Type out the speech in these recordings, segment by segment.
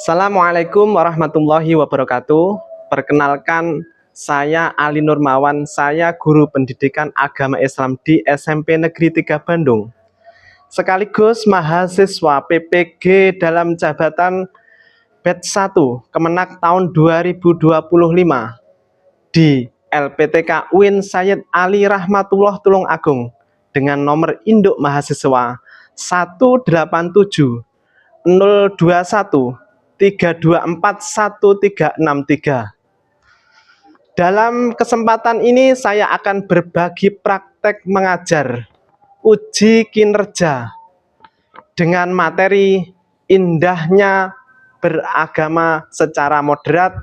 Assalamualaikum warahmatullahi wabarakatuh. Perkenalkan, saya Ali Nurmawan, saya guru pendidikan agama Islam di SMP Negeri 3 Bandung. Sekaligus mahasiswa PPG dalam jabatan batch 1 Kemenak tahun 2025 di LPTK UIN Sayyid Ali Rahmatullah Tulungagung dengan nomor induk mahasiswa 187 021 3241363. Dalam kesempatan ini saya akan berbagi praktek mengajar uji kinerja dengan materi indahnya beragama secara moderat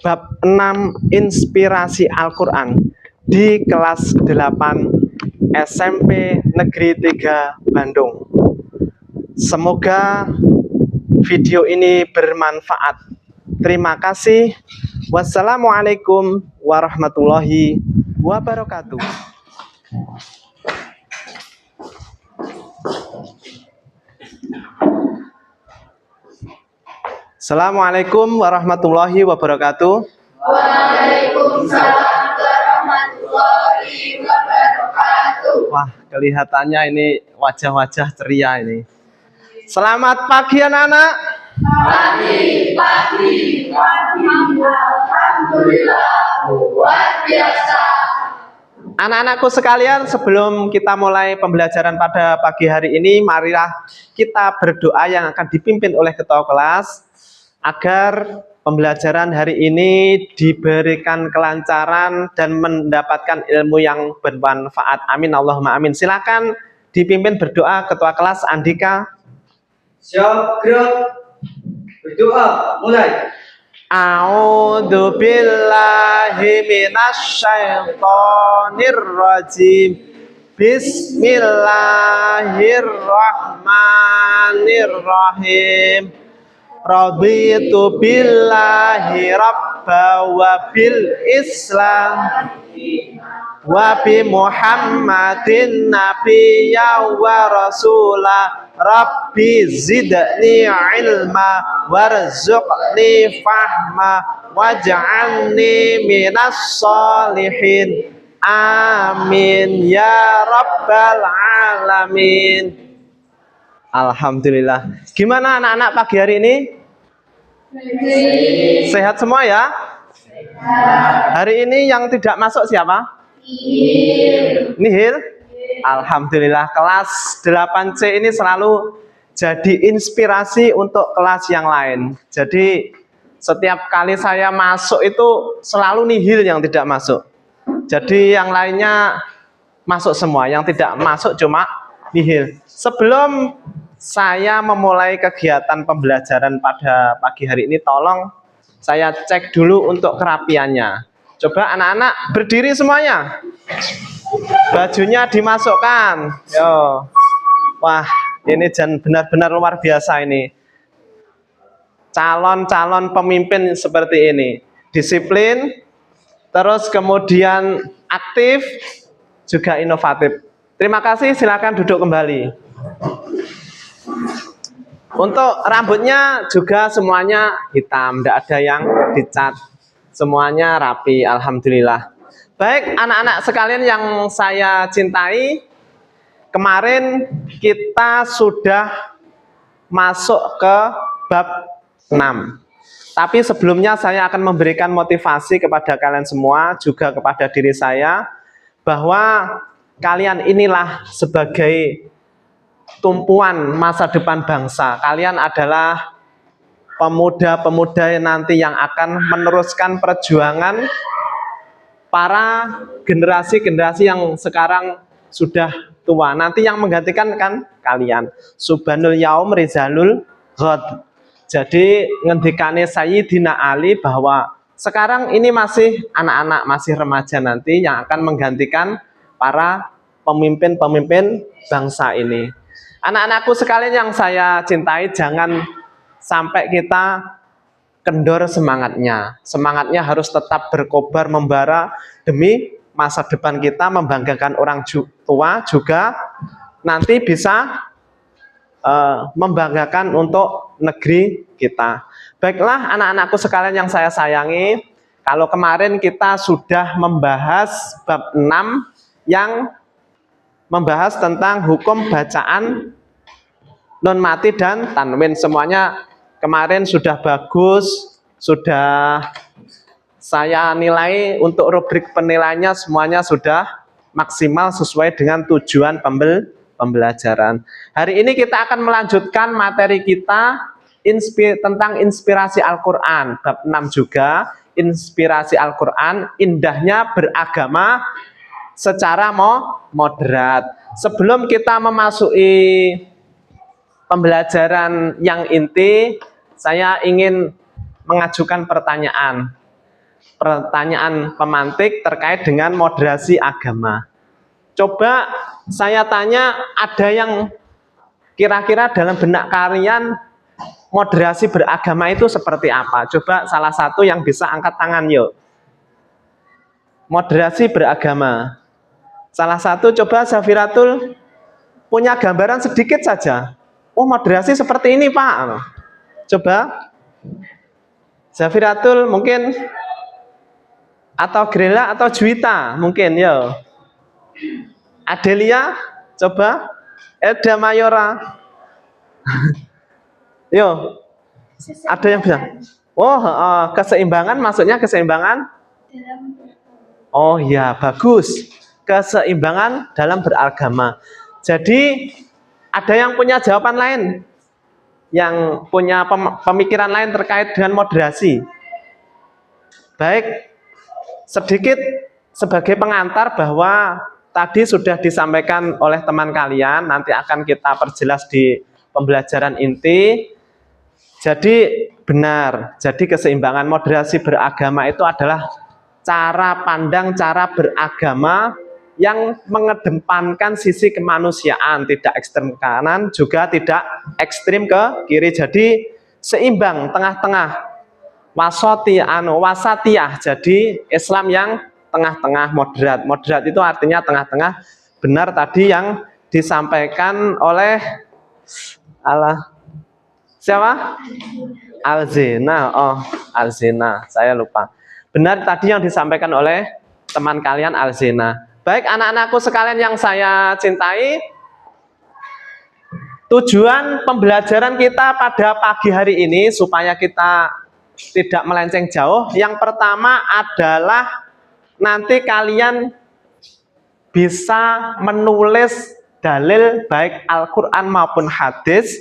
bab 6 inspirasi Al-Quran di kelas 8 SMP Negeri 3 Bandung. Semoga video ini bermanfaat. Terima kasih. Wassalamualaikum warahmatullahi wabarakatuh. Assalamualaikum warahmatullahi wabarakatuh. Waalaikumsalam warahmatullahi wabarakatuh. Wah, kelihatannya ini wajah-wajah ceria ini. Selamat pagi anak-anak. Pagi. Alhamdulillah, luar biasa. Anak-anakku sekalian, sebelum kita mulai pembelajaran pada pagi hari ini, marilah kita berdoa yang akan dipimpin oleh ketua kelas agar pembelajaran hari ini diberikan kelancaran dan mendapatkan ilmu yang bermanfaat. Amin Allahumma amin. Silakan dipimpin berdoa ketua kelas Andika. Siap, gerak. Berdoa, mulai. A'udzu billahi minasyaitonir rajim. Bismillahirrahmanirrahim. Raditu billahi rabba wa bil islam wa bi Muhammadin nabiyya wa rasula. Rabbi zidni ilma warzuqni fahma waj'alni minas sholihin. Amin ya rabbal alamin. Alhamdulillah. Gimana anak-anak pagi hari ini? Sehat semua ya? Hari ini yang tidak masuk siapa? Nihil. Alhamdulillah, kelas 8C ini selalu jadi inspirasi untuk kelas yang lain. Jadi setiap kali saya masuk itu selalu nihil yang tidak masuk. Jadi yang lainnya masuk semua, yang tidak masuk cuma nihil. Sebelum saya memulai kegiatan pembelajaran pada pagi hari ini, tolong saya cek dulu untuk kerapiannya. Coba anak-anak berdiri semuanya. Bajunya dimasukkan. Yo. Wah, ini benar-benar luar biasa ini. Calon-calon pemimpin seperti ini. Disiplin, terus kemudian aktif, juga inovatif. Terima kasih, silakan duduk kembali. Untuk rambutnya juga semuanya hitam, tidak ada yang dicat. Semuanya rapi, alhamdulillah. Baik, anak-anak sekalian yang saya cintai, kemarin kita sudah masuk ke bab 6. Tapi sebelumnya saya akan memberikan motivasi kepada kalian semua, juga kepada diri saya, bahwa kalian inilah sebagai tumpuan masa depan bangsa. Kalian adalah pemuda-pemuda nanti yang akan meneruskan perjuangan para generasi-generasi yang sekarang sudah tua. Nanti yang menggantikan kan kalian. Subhanul yaum rizalul ghad. Jadi ngendikane Sayyidina Ali bahwa sekarang ini masih anak-anak, masih remaja nanti yang akan menggantikan para pemimpin-pemimpin bangsa ini. Anak-anakku sekalian yang saya cintai, jangan sampai kita kendor semangatnya. Semangatnya harus tetap berkobar membara demi masa depan kita, membanggakan orang tua, juga nanti bisa membanggakan untuk negeri kita. Baiklah anak-anakku sekalian yang saya sayangi, kalau kemarin kita sudah membahas bab 6 yang membahas tentang hukum bacaan nun mati dan tanwin. Semuanya kemarin sudah bagus, sudah saya nilai untuk rubrik penilaiannya semuanya sudah maksimal sesuai dengan tujuan pembelajaran. Hari ini kita akan melanjutkan materi kita tentang inspirasi Al-Quran. Bab 6 juga, inspirasi Al-Quran, indahnya beragama secara moderat. Sebelum kita memasuki pembelajaran yang inti, saya ingin mengajukan pertanyaan pemantik terkait dengan moderasi agama. Coba saya tanya, ada yang kira-kira dalam benak kalian moderasi beragama itu seperti apa? Coba salah satu yang bisa angkat tangan yuk. Moderasi beragama. Salah satu, coba Zafiratul punya gambaran sedikit saja. Oh, moderasi seperti ini Pak. Coba Zafiratul mungkin, atau Grela atau Juwita mungkin yo. Adelia coba, Eda Mayora. Yo, ada yang bilang, oh keseimbangan, maksudnya keseimbangan? Oh ya, bagus, keseimbangan dalam beragama. Jadi ada yang punya jawaban lain, yang punya pemikiran lain terkait dengan moderasi? Baik, sedikit sebagai pengantar bahwa tadi sudah disampaikan oleh teman kalian, nanti akan kita perjelas di pembelajaran inti. Jadi benar, jadi keseimbangan moderasi beragama itu adalah cara pandang, cara beragama yang mengedepankan sisi kemanusiaan, tidak ekstrem ke kanan, juga tidak ekstrim ke kiri. Jadi seimbang, tengah-tengah, wasatiyah. Jadi Islam yang tengah-tengah, moderat. Moderat itu artinya tengah-tengah. Benar tadi yang disampaikan oleh siapa? Alzina. Oh, Alzina, saya lupa. Benar tadi yang disampaikan oleh teman kalian Alzina. Baik anak-anakku sekalian yang saya cintai, tujuan pembelajaran kita pada pagi hari ini supaya kita tidak melenceng jauh. Yang pertama adalah nanti kalian bisa menulis dalil baik Al-Quran maupun hadis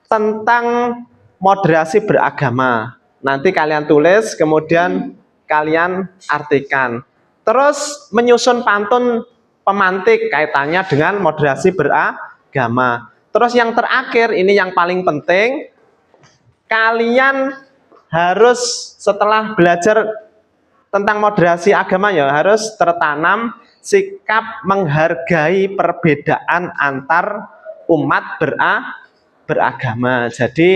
tentang moderasi beragama. Nanti kalian tulis, kemudian kalian artikan. Terus menyusun pantun pemantik kaitannya dengan moderasi beragama. Terus yang terakhir, ini yang paling penting, kalian harus setelah belajar tentang moderasi agama ya, harus tertanam sikap menghargai perbedaan antar umat beragama. Jadi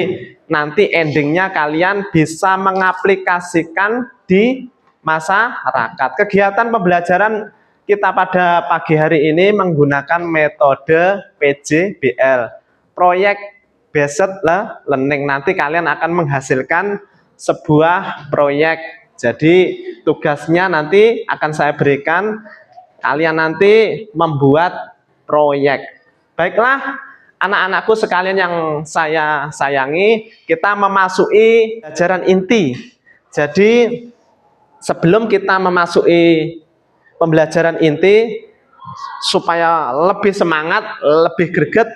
nanti endingnya kalian bisa mengaplikasikan di masyarakat. Kegiatan pembelajaran kita pada pagi hari ini menggunakan metode PJBL, Project Based Learning. Nanti kalian akan menghasilkan sebuah proyek. Jadi tugasnya nanti akan saya berikan, kalian nanti membuat proyek. Baiklah anak-anakku sekalian yang saya sayangi, kita memasuki pelajaran inti. Jadi sebelum kita memasuki pembelajaran inti, supaya lebih semangat, lebih greget,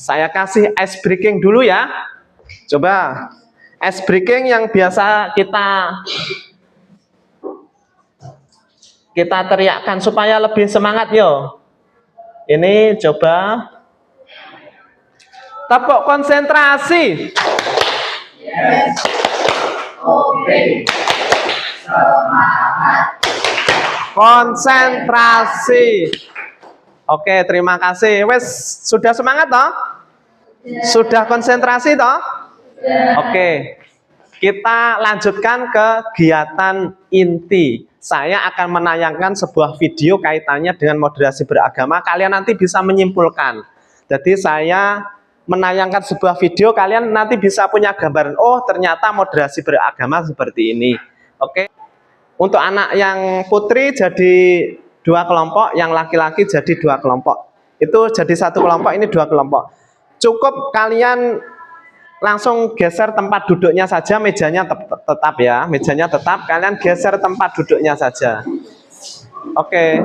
saya kasih ice breaking dulu ya. Coba ice breaking yang biasa kita teriakkan supaya lebih semangat yo. Ini coba tepuk konsentrasi. Yes. Oke. Semangat. Konsentrasi. Oke, terima kasih. Wes, sudah semangat toh? Sudah konsentrasi toh? Oke. Kita lanjutkan kegiatan inti. Saya akan menayangkan sebuah video kaitannya dengan moderasi beragama. Kalian nanti bisa menyimpulkan. Jadi saya menayangkan sebuah video, kalian nanti bisa punya gambaran, oh ternyata moderasi beragama seperti ini. Oke. Untuk anak yang putri jadi 2 kelompok, yang laki-laki jadi 2 kelompok. Itu jadi 1 kelompok, ini 2 kelompok. Cukup kalian langsung geser tempat duduknya saja, mejanya tetap ya, mejanya tetap, kalian geser tempat duduknya saja. Oke.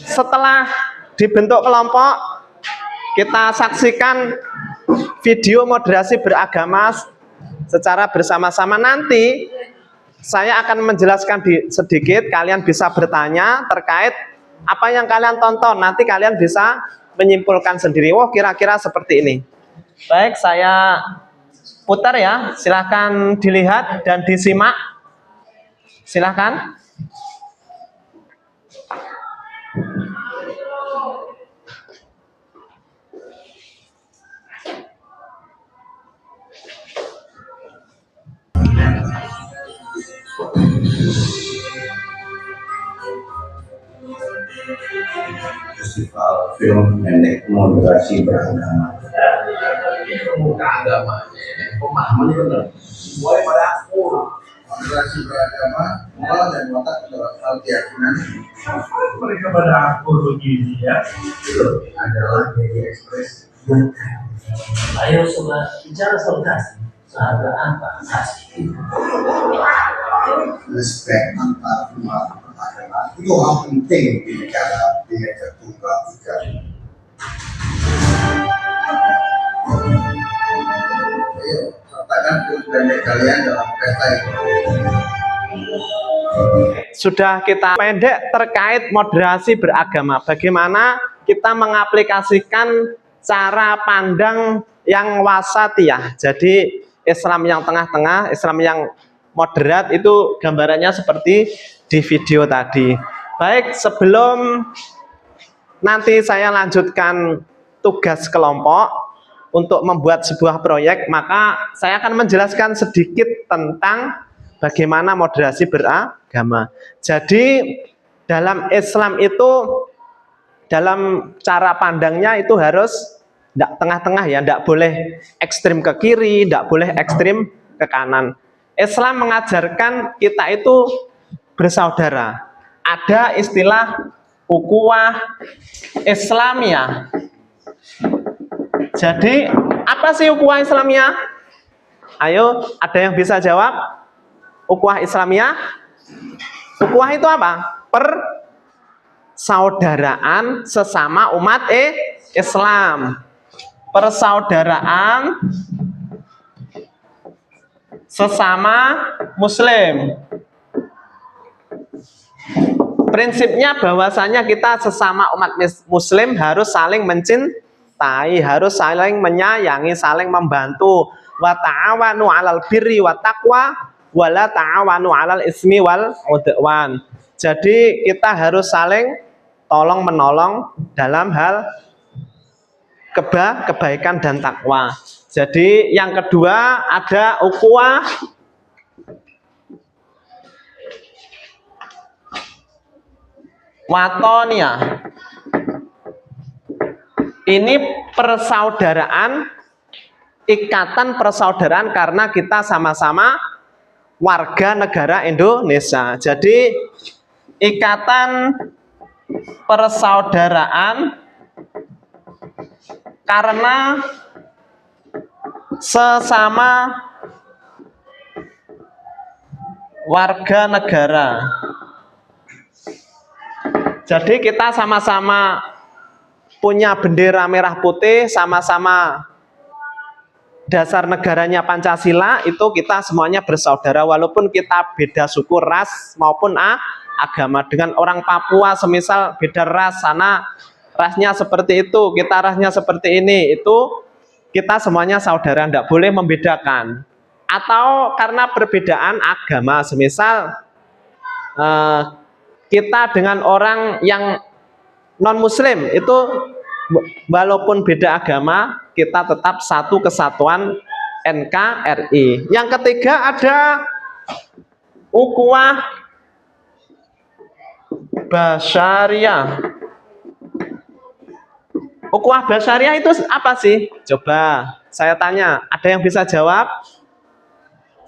Setelah dibentuk kelompok, kita saksikan video moderasi beragama secara bersama-sama. Nanti saya akan menjelaskan sedikit, kalian bisa bertanya terkait apa yang kalian tonton. Nanti kalian bisa menyimpulkan sendiri, oh kira-kira seperti ini. Baik, saya putar ya, silahkan dilihat dan disimak. Silahkan. Festival film pendek moderasi beragama. Bukan agamanya, pemahamannya benar. Mulai pada aku Moderasi beragama, moral dan watak dalam hal keyakinan mereka pada aku begini ya. adalah media ekspresi. Ayo sobat, bicara soal kasih. Seharga apa kasih? Respect antar umat beragama itu hal penting di negara Bhinneka Tunggal Ika. Ayo, sertakan film pendek kalian dalam pesta itu. Sudah kita pendek terkait moderasi beragama. Bagaimana kita mengaplikasikan cara pandang yang wasatiyah. Jadi Islam yang tengah-tengah, Islam yang moderat, itu gambarannya seperti di video tadi. Baik, sebelum nanti saya lanjutkan tugas kelompok untuk membuat sebuah proyek, maka saya akan menjelaskan sedikit tentang bagaimana moderasi beragama. Jadi dalam Islam itu, dalam cara pandangnya itu harus tidak tengah-tengah ya, tidak boleh ekstrim ke kiri, tidak boleh ekstrim ke kanan. Islam mengajarkan kita itu bersaudara. Ada istilah ukhuwah Islamiyah. Jadi apa sih ukhuwah Islamiyah? Ayo, ada yang bisa jawab? Ukhuwah Islamiyah? Ukhuwah itu apa? Persaudaraan sesama umat Islam. Persaudaraan sesama Muslim. Prinsipnya bahwasanya kita sesama umat Muslim harus saling mencintai, harus saling menyayangi, saling membantu. Wa ta'awanu 'alal birri wa taqwa wa la ta'awanu 'alal ismi wal 'udwan. Jadi kita harus saling tolong menolong dalam hal kebaikan dan takwa. Jadi yang kedua ada ukhuwah watoniyah. Ini persaudaraan, ikatan persaudaraan karena kita sama-sama warga negara Indonesia. Jadi ikatan persaudaraan karena sesama warga negara. Jadi kita sama-sama punya bendera merah putih, sama-sama dasar negaranya Pancasila, itu kita semuanya bersaudara walaupun kita beda suku, ras maupun agama. Dengan orang Papua semisal beda ras, sana rasnya seperti itu, kita rasnya seperti ini, itu kita semuanya saudara, tidak boleh membedakan. atau karena perbedaan agama, semisal kita dengan orang yang non muslim itu walaupun beda agama kita tetap satu kesatuan NKRI. Yang ketiga ada ukhuwah basyariah. Ukhuwah basyariah itu apa sih? Coba saya tanya, ada yang bisa jawab?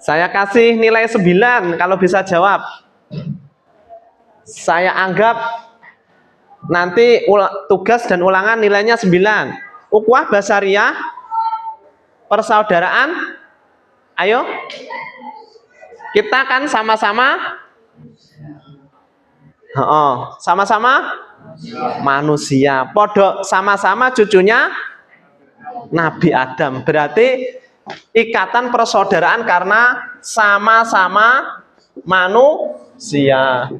Saya kasih nilai 9 kalau bisa jawab. Saya anggap nanti tugas dan ulangan nilainya 9. Ukhuwah basyariah, persaudaraan. Ayo. Kita kan sama-sama sama-sama manusia. Podok sama-sama cucunya Nabi Adam. Berarti ikatan persaudaraan karena sama-sama manusia.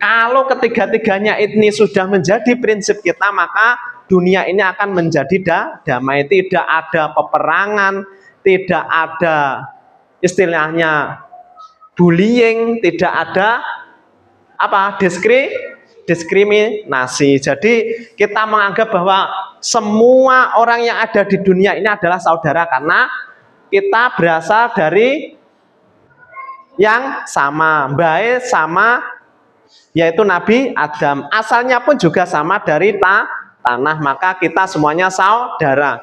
Kalau ketiga-tiganya ini sudah menjadi prinsip kita, maka dunia ini akan menjadi damai. Tidak ada peperangan, tidak ada istilahnya bullying, tidak ada diskriminasi. Jadi kita menganggap bahwa semua orang yang ada di dunia ini adalah saudara karena kita berasal dari yang sama, baik sama, yaitu Nabi Adam. Asalnya pun juga sama dari tanah, maka kita semuanya saudara.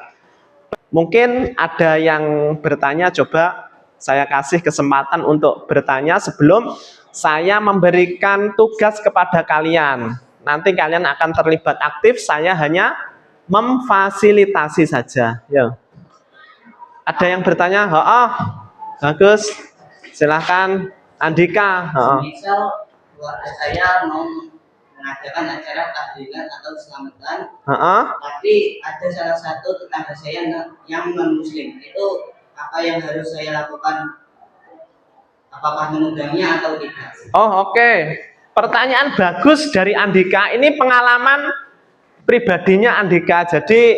Mungkin ada yang bertanya, coba saya kasih kesempatan untuk bertanya sebelum saya memberikan tugas kepada kalian. Nanti kalian akan terlibat aktif, saya hanya memfasilitasi saja. Ya. Ada yang bertanya? Bagus. Silahkan Andika. Misal keluarga saya mau mengadakan acara tahlilan atau selamatan, tapi ada salah satu tetangga saya yang non muslim, itu apa yang harus saya lakukan? Apakah mengundangnya atau tidak? Oke. Pertanyaan bagus dari Andika. Ini pengalaman pribadinya Andika. Jadi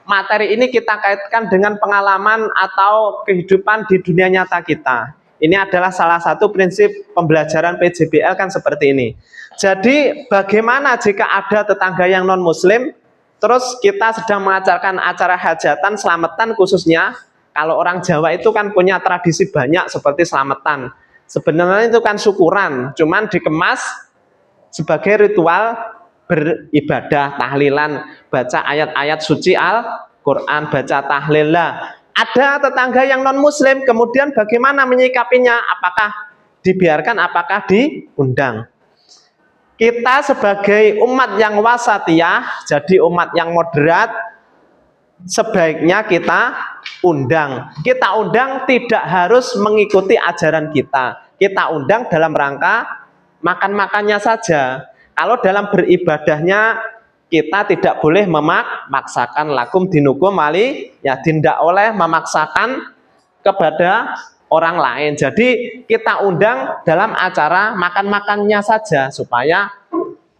materi ini kita kaitkan dengan pengalaman atau kehidupan di dunia nyata kita. Ini adalah salah satu prinsip pembelajaran PJBL kan seperti ini. Jadi bagaimana jika ada tetangga yang non muslim, terus kita sedang mengajarkan acara hajatan, selamatan khususnya. Kalau orang Jawa itu kan punya tradisi banyak seperti selamatan. Sebenarnya itu kan syukuran, cuman dikemas sebagai ritual beribadah, tahlilan, baca ayat-ayat suci Al-Quran, baca tahlil. Ada tetangga yang non muslim, kemudian bagaimana menyikapinya? Apakah dibiarkan, apakah diundang? Kita sebagai umat yang wasatiyah, jadi umat yang moderat, sebaiknya kita undang. Kita undang tidak harus mengikuti ajaran kita. Kita undang dalam rangka makan-makannya saja. Kalau dalam beribadahnya kita tidak boleh memaksakan, lakum dinukum wali ya, tidak oleh memaksakan kepada orang lain. Jadi kita undang dalam acara makan-makannya saja supaya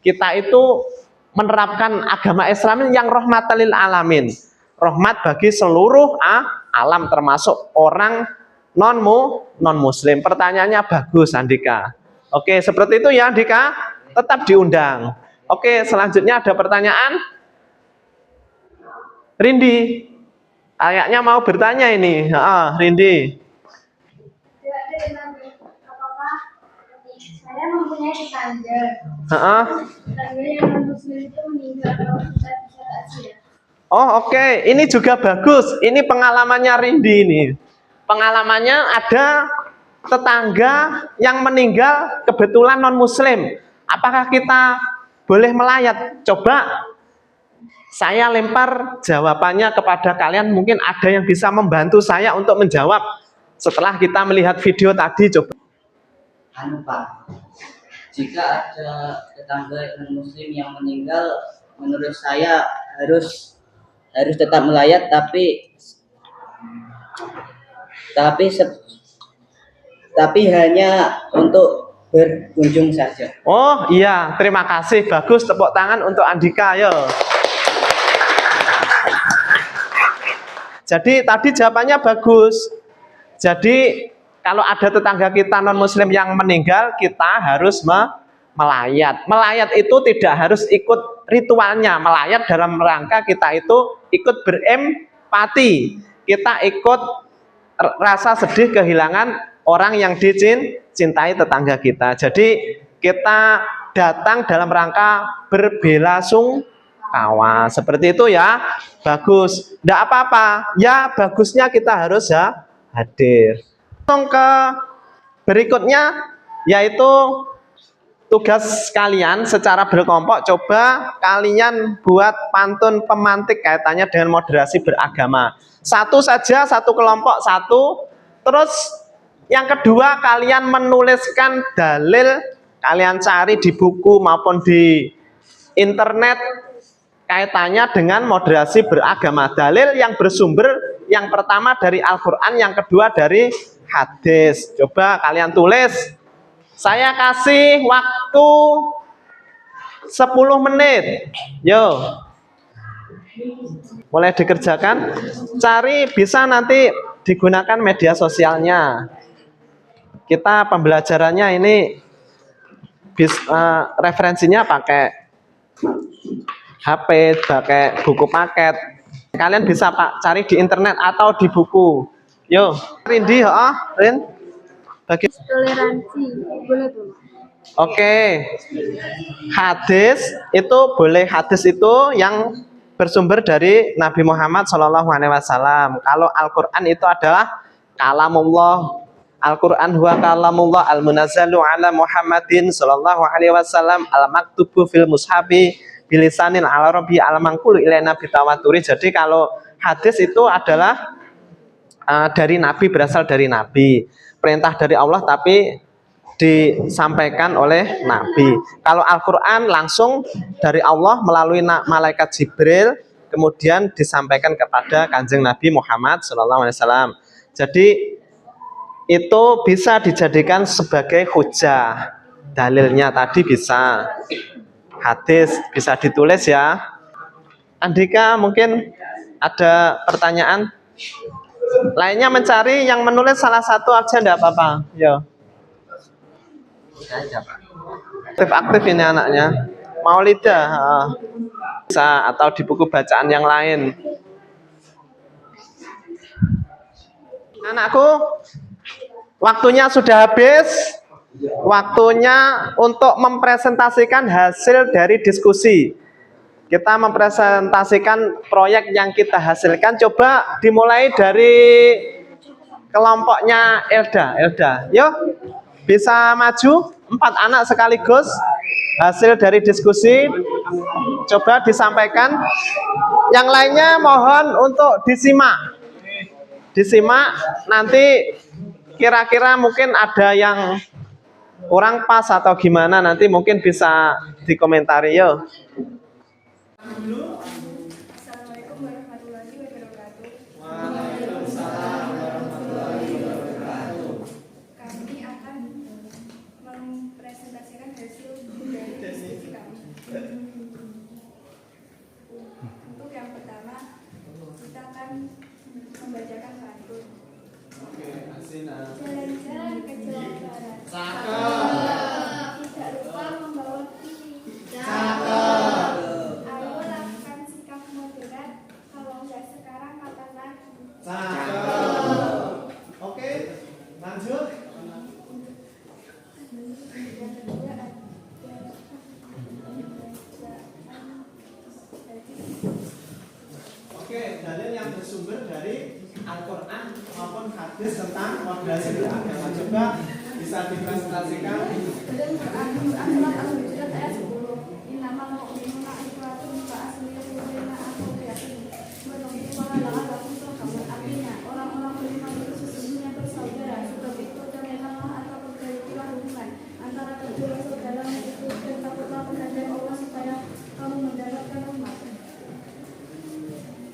kita itu menerapkan agama Islam yang rahmatan lil alamin. Rahmat bagi seluruh alam termasuk orang non muslim. Pertanyaannya bagus Andika. Oke, seperti itu ya Andika, tetap diundang. Oke, selanjutnya ada pertanyaan. Rindi, kayaknya mau bertanya ini. Rindi. Apakah saya mempunyai tetangga? Tetangga yang non muslim itu meninggal, kalau kita bisa takziah. Oke. Ini juga bagus. Ini pengalamannya Rindi ini. Pengalamannya ada tetangga yang meninggal kebetulan non muslim. Apakah kita boleh melayat? Coba saya lempar jawabannya kepada kalian. Mungkin ada yang bisa membantu saya untuk menjawab setelah kita melihat video tadi. Coba. Pak, jika ada tetangga non muslim yang meninggal, menurut saya harus tetap melayat, tapi hanya untuk berkunjung saja. Oh iya, terima kasih, bagus, tepuk tangan untuk Andika, yo. Jadi tadi jawabannya bagus. Jadi kalau ada tetangga kita non muslim yang meninggal, kita harus melayat. Melayat itu tidak harus ikut ritualnya. Melayat dalam rangka kita itu ikut berempati. Kita ikut rasa sedih kehilangan orang yang dicintai tetangga kita. Jadi kita datang dalam rangka berbelasungkawa. Seperti itu ya. Bagus. Tidak apa-apa. Ya bagusnya kita harus ya hadir. Langsung ke berikutnya yaitu tugas kalian secara berkelompok. Coba kalian buat pantun pemantik kaitannya dengan moderasi beragama. Satu saja, satu kelompok, satu. Terus yang kedua kalian menuliskan dalil, kalian cari di buku maupun di internet kaitannya dengan moderasi beragama. Dalil yang bersumber yang pertama dari Al-Quran, yang kedua dari hadis. Coba kalian tulis. Saya kasih waktu 10 menit. Yo. Mulai dikerjakan. Cari, bisa nanti digunakan media sosialnya. Kita pembelajarannya ini referensinya pakai HP, pakai buku paket. Kalian bisa cari di internet atau di buku. Yo, Rindi, Rin. Bagi Toleransi, boleh tuh. Oke. Hadis itu boleh, hadis itu yang bersumber dari Nabi Muhammad SAW. Kalau Al-Quran itu adalah kalamullah. Al-Quran huwa kalamullah al-munazzalu ala Muhammadin SAW al-maktubu fil mushabi bilisanin al-arabi al-mangkulu ilaina bitawaturi. Jadi kalau hadis itu adalah dari Nabi, berasal dari Nabi. Perintah dari Allah tapi disampaikan oleh Nabi. Kalau Al-Quran langsung dari Allah melalui malaikat Jibril, kemudian disampaikan kepada Kanjeng Nabi Muhammad SAW. Jadi itu bisa dijadikan sebagai hujah. Dalilnya tadi bisa. Hadis bisa ditulis ya. Andika mungkin ada pertanyaan? Lainnya mencari, yang menulis salah satu aja enggak apa-apa. Yo. Aktif ini anaknya. Maulidah bisa, atau di buku bacaan yang lain. Anakku, waktunya sudah habis. Waktunya untuk mempresentasikan hasil dari diskusi. Kita mempresentasikan proyek yang kita hasilkan. Coba dimulai dari kelompoknya Elda. Yuk, bisa maju 4 anak sekaligus. Hasil dari diskusi coba disampaikan. Yang lainnya mohon untuk disimak. Nanti kira-kira mungkin ada yang kurang pas atau gimana, nanti mungkin bisa dikomentari. Yo. Assalamualaikum warahmatullahi wabarakatuh. Waalaikumsalam warahmatullahi wabarakatuh. Kami akan mempresentasikan hasil dari diskusi kami. Untuk yang pertama, kita akan membacakan pantun. Jalan-jalan ke Jawa Barat. Tidak lupa membawa kiri. Ayo lakukan sikap moderat. Kalau nggak sekarang kapan lagi? Oke, lanjut. Yang kedua ada Oke, dalil yang bersumber dari Al-Quran maupun hadis tentang moderasi beragama. Coba bisa dipresentasikan. Surat Al-Hujurat ayat 10. Innamal mu'minuna ikhwatun fa'aslihu baina akhawaykum. Menuhi wahalangan lakum turhamun. Artinya, orang-orang beriman itu sesungguhnya bersaudara. Sebab itu janganlah atau perbaikilah hubungan antara kedua saudara itu, dan takutlah kepada Allah supaya kamu mendapatkan rahmat.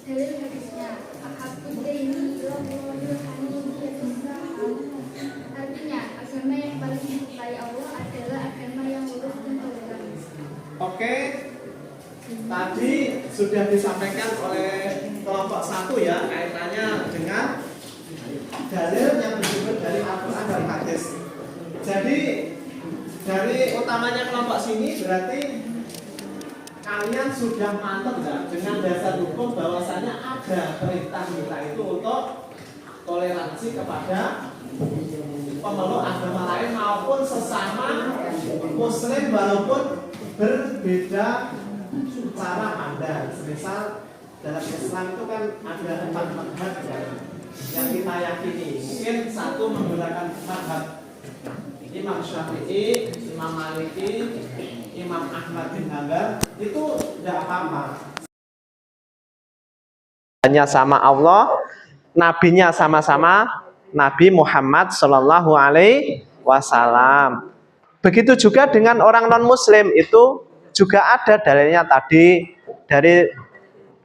Dalil hadisnya, ahadud daini ila Muhammadin yatazaham. Artinya, agama yang paling dicintai Allah adalah agama yang lurus dan toleran. Oke, tadi sudah disampaikan oleh kelompok 1 ya, kaitannya dengan dalil yang bersumber dari Al-Quran dan hadis. Jadi dari utamanya kelompok sini berarti kalian sudah mantap nggak dengan dasar hukum bahwasanya ada perintah kita itu untuk toleransi kepada pemeluk agama lain maupun sesama muslim walaupun berbeda cara pandang. Misal dalam Islam itu kan ada 4 mazhab yang kita yakini. Mungkin satu menggunakan mazhab Imam Syafi'i, Imam Maliki, Imam Ahmad bin Hanbal, itu tidak apa-apa. Hanya sama Allah, nabinya sama-sama Nabi Muhammad Shallallahu Alaihi Wasallam. Begitu juga dengan orang non-Muslim, itu juga ada dalilnya tadi dari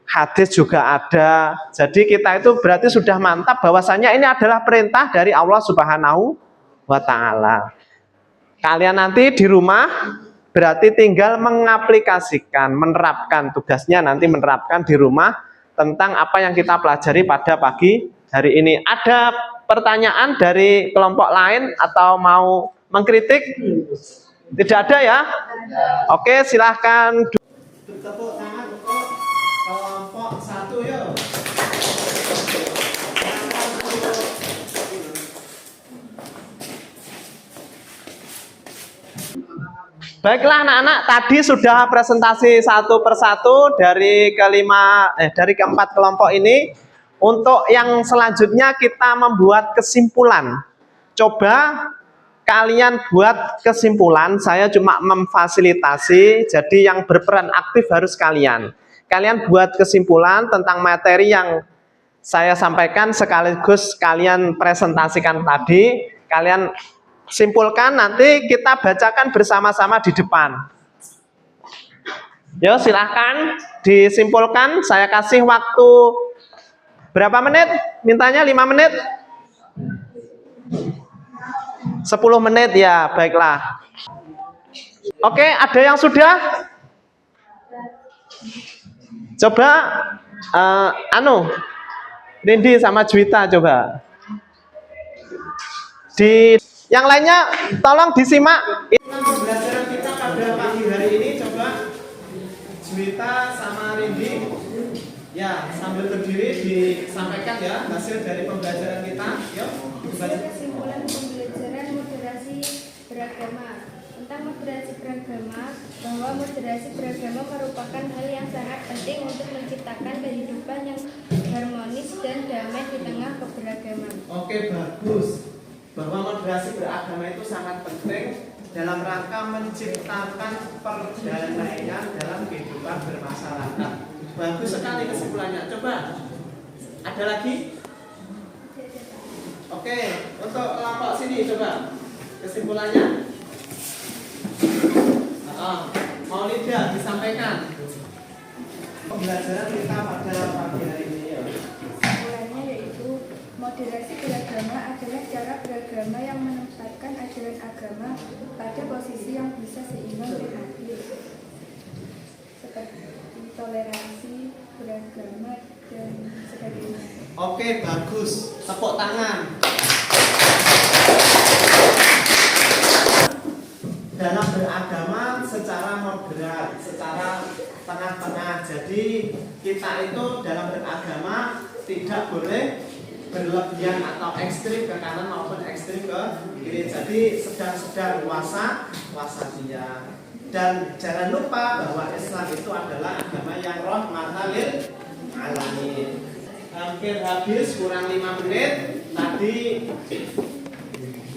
hadis juga ada. Jadi kita itu berarti sudah mantap bahwasanya ini adalah perintah dari Allah Subhanahu wa Ta'ala. Kalian nanti di rumah berarti tinggal mengaplikasikan, menerapkan tugasnya nanti menerapkan di rumah tentang apa yang kita pelajari pada pagi hari ini. Ada pertanyaan dari kelompok lain atau mau mengkritik? Tidak ada ya? Oke, silahkan. Tepuk tangan untuk kelompok 1 yuk. Baiklah anak-anak, tadi sudah presentasi satu persatu dari keempat kelompok ini. Untuk yang selanjutnya kita membuat kesimpulan. Coba kalian buat kesimpulan, saya cuma memfasilitasi, jadi yang berperan aktif harus kalian. Kalian buat kesimpulan tentang materi yang saya sampaikan sekaligus kalian presentasikan tadi. Kalian simpulkan, nanti kita bacakan bersama-sama di depan. Yo, silahkan disimpulkan. Saya kasih waktu berapa menit? Mintanya 5 menit? 10 menit ya, baiklah. Oke, ada yang sudah? Coba Nindi sama Juwita coba. Yang lainnya tolong disimak. Pembelajaran kita pada pagi hari ini, coba Juwita sama Rindi ya sambil berdiri disampaikan ya hasil dari pembelajaran kita. Yuk. Kesimpulan pembelajaran moderasi beragama. Tentang moderasi beragama, bahwa moderasi beragama merupakan hal yang sangat penting untuk menciptakan kehidupan yang harmonis dan damai di tengah keberagaman. Oke, bagus. Bahwa moderasi beragama itu sangat penting dalam rangka menciptakan perdamaian dalam kehidupan bermasyarakat. Bagus sekali kesimpulannya. Coba, ada lagi? Oke, untuk kelompok sini coba kesimpulannya. Mau Lydia disampaikan pembelajaran kita pada pagi hari ini ya. Kesimpulannya yaitu moderasi beragama adalah cara beragama yang menempatkan ajaran agama pada posisi yang bisa seimbang dan adil, seperti toleransi beragama dan sebagainya. Oke, bagus. Tepuk tangan. Dalam beragama secara moderat, secara tengah-tengah. Jadi kita itu dalam beragama tidak boleh berlebihan atau ekstrim ke kanan maupun ekstrim ke kiri. Jadi sedang-sedang wasatiyah. Dan jangan lupa bahwa Islam itu adalah agama yang rahmatan lil alamin. Hampir habis, kurang 5 menit. Tadi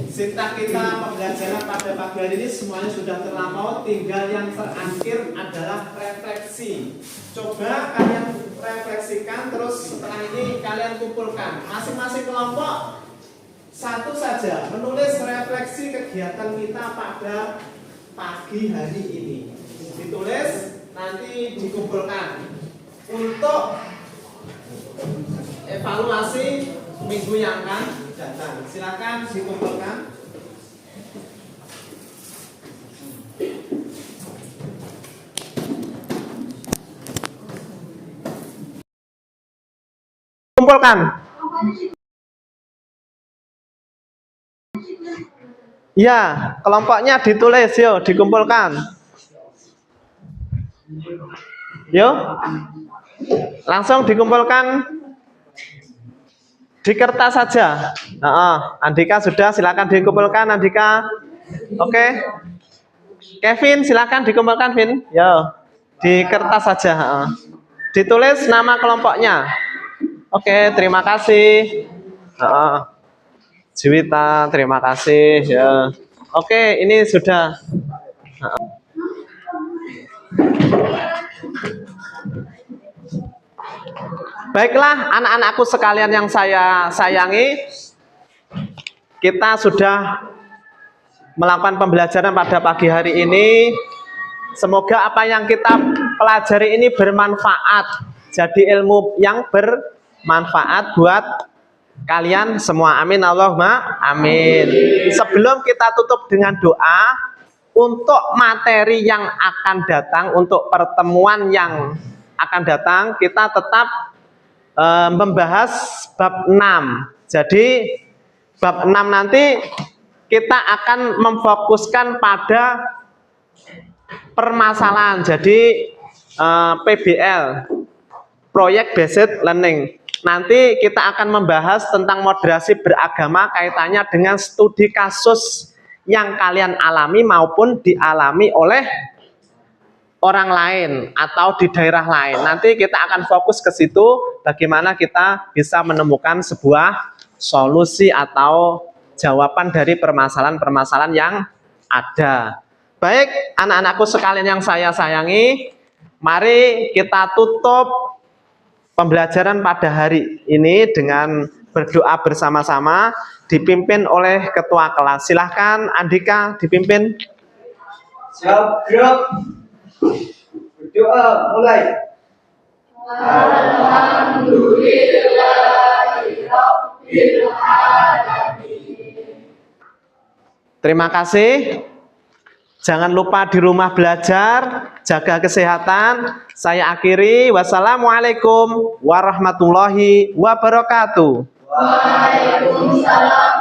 sintah kita pembelajaran pada pagi hari ini semuanya sudah terlampau. Tinggal yang terakhir adalah refleksi. Coba kalian refleksikan, terus setelah ini kalian kumpulkan. Masing-masing kelompok satu saja menulis refleksi kegiatan kita pada pagi hari ini. Ditulis, nanti dikumpulkan untuk evaluasi minggu yang akan datang. Silakan dikumpulkan. Kumpulkan. Ya, kelompoknya ditulis, yo, dikumpulkan. Yo, langsung dikumpulkan di kertas saja. Andika sudah, silakan dikumpulkan, Andika. Oke. Kevin, silakan dikumpulkan, Vin. Yo, di kertas saja. Ditulis nama kelompoknya. Oke, terima kasih. Juwita, terima kasih. Ya. Oke, ini sudah. Baiklah, anak-anakku sekalian yang saya sayangi, kita sudah melakukan pembelajaran pada pagi hari ini. Semoga apa yang kita pelajari ini bermanfaat. Jadi ilmu yang bermanfaat buat kalian semua. Amin Allahumma amin. Sebelum kita tutup dengan doa, untuk materi yang akan datang, untuk pertemuan yang akan datang, kita tetap membahas bab 6. Jadi bab 6 nanti kita akan memfokuskan pada permasalahan. Jadi PBL, Project Based Learning. Nanti kita akan membahas tentang moderasi beragama kaitannya dengan studi kasus yang kalian alami maupun dialami oleh orang lain atau di daerah lain. Nanti kita akan fokus ke situ, bagaimana kita bisa menemukan sebuah solusi atau jawaban dari permasalahan-permasalahan yang ada. Baik, anak-anakku sekalian yang saya sayangi, mari kita tutup pembelajaran pada hari ini dengan berdoa bersama-sama, dipimpin oleh ketua kelas. Silahkan Andika dipimpin. Siap, gerak. Berdoa, mulai. Terima kasih. Jangan lupa di rumah belajar, jaga kesehatan. Saya akhiri. Wassalamualaikum warahmatullahi wabarakatuh. Waalaikumsalam